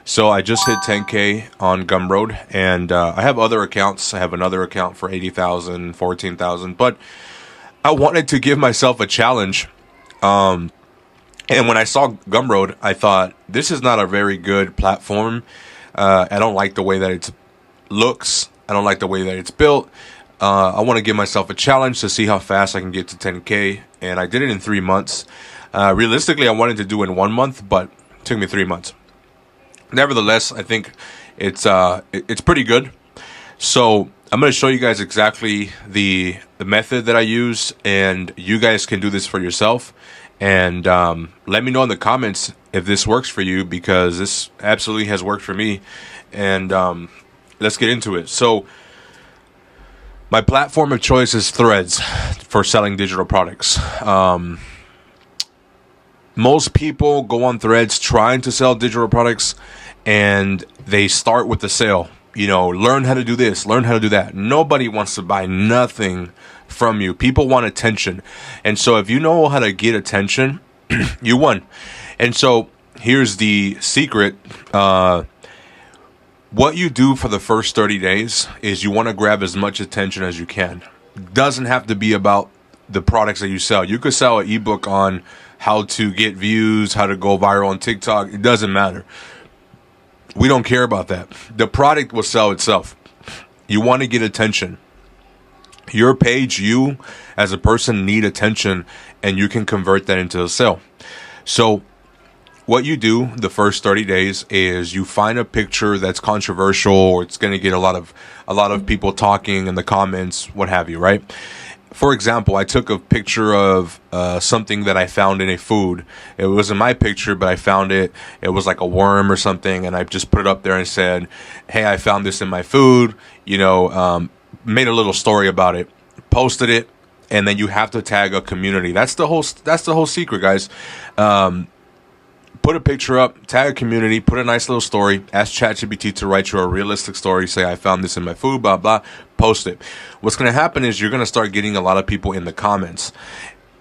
So I just hit 10K on GumRoad, and I have other accounts. I have another account for 80,000, 14,000, but I wanted to give myself a challenge. And when I saw GumRoad, I thought, this is not a very good platform. I don't like the way that it looks. I don't like the way that it's built. I want to give myself a challenge to see how fast I can get to 10K. And I did it in 3 months. Realistically, I wanted to do it in 1 month, but it took me 3 months. Nevertheless, I think it's pretty good. So I'm going to show you guys exactly the method that I use, and you guys can do this for yourself. And let me know in the comments if this works for you, because this absolutely has worked for me. And let's get into it. So my platform of choice is Threads for selling digital products. Most people go on Threads trying to sell digital products, and they start with the sale. You know, learn how to do this, learn how to do that. Nobody wants to buy nothing from you. People want attention. And so if you know how to get attention, you won. And so here's the secret. What you do for the first 30 days is you want to grab as much attention as you can. Doesn't have to be about the products that you sell. You could sell an ebook on how to get views, how to go viral on TikTok. It doesn't matter. We don't care about that. The product will sell itself. You want to get attention. Your page, you as a person need attention, and you can convert that into a sale. So what you do the first 30 days is you find a picture that's controversial, or it's going to get a lot of people talking in the comments, what have you, right? For example, I took a picture of something that I found in a food. It wasn't my picture, but I found it. It was like a worm or something, and I just put it up there and said, hey, I found this in my food, made a little story about it, posted it, and then you have to tag a community. That's the whole secret, guys. Put a picture up, tag a community, put a nice little story, ask ChatGPT to write you a realistic story, say I found this in my food, blah, blah, post it. What's going to happen is you're going to start getting a lot of people in the comments.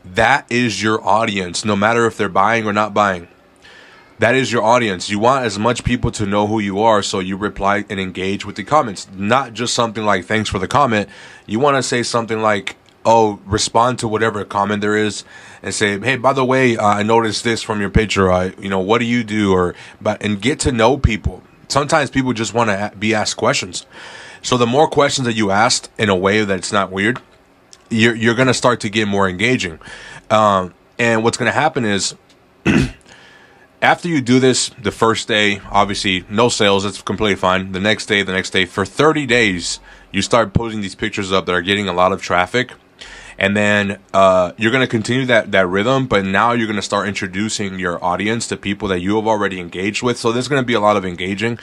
That is your audience, no matter if they're buying or not buying. That is your audience. You want as much people to know who you are, so you reply and engage with the comments. Not just something like, thanks for the comment. You want to say something like, respond to whatever comment there is and say, hey, by the way, I noticed this from your picture. What do you do? And get to know people. Sometimes people just want to be asked questions. So the more questions that you ask in a way that's not weird, you're going to start to get more engaging. And what's going to happen is after you do this, the first day, obviously no sales, it's completely fine. The next day, for 30 days, you start posting these pictures up that are getting a lot of traffic. And then you're going to continue that rhythm, but now you're going to start introducing your audience to people that you have already engaged with. So there's going to be a lot of engaging,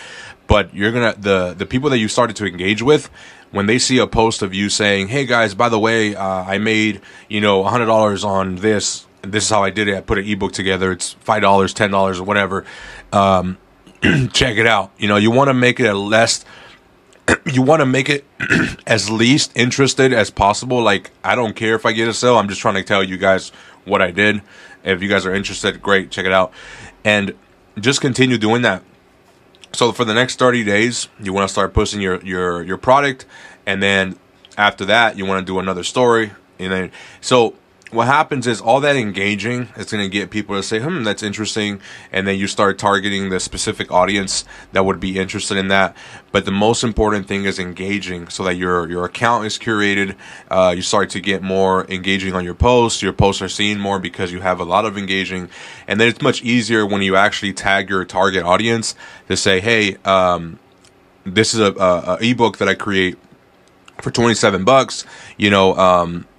but you're going to, the people that you started to engage with, when they see a post of you saying, hey guys, by the way, I made, $100 on this. This is how I did it. I put an ebook together. It's $5, $10 or whatever. Check it out. You want to make it you want to make it as least interested as possible. Like, I don't care if I get a sale. I'm just trying to tell you guys what I did. If you guys are interested, great, check it out. And just continue doing that. So for the next 30 days, you want to start posting your product. And then after that, you want to do another story. And then, so what happens is all that engaging is going to get people to say, that's interesting. And then you start targeting the specific audience that would be interested in that. But the most important thing is engaging, so that your account is curated. You start to get more engaging on your posts. Your posts are seen more because you have a lot of engaging. And then it's much easier when you actually tag your target audience to say, hey, this is a ebook that I create for $27,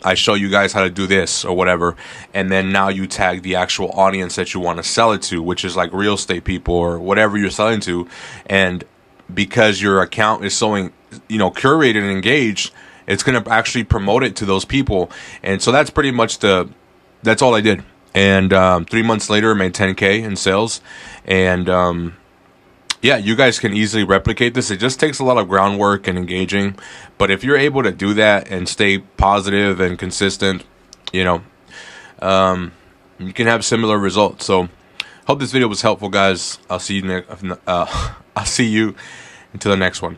I show you guys how to do this or whatever. And then now you tag the actual audience that you want to sell it to, which is like real estate people or whatever you're selling to. And because your account is so, curated and engaged, it's going to actually promote it to those people. And so that's pretty much that's all I did. And 3 months later, I made 10K in sales. And yeah, you guys can easily replicate this. It just takes a lot of groundwork and engaging. But if you're able to do that and stay positive and consistent, you can have similar results. So Hope this video was helpful, guys. I'll see you until the next one.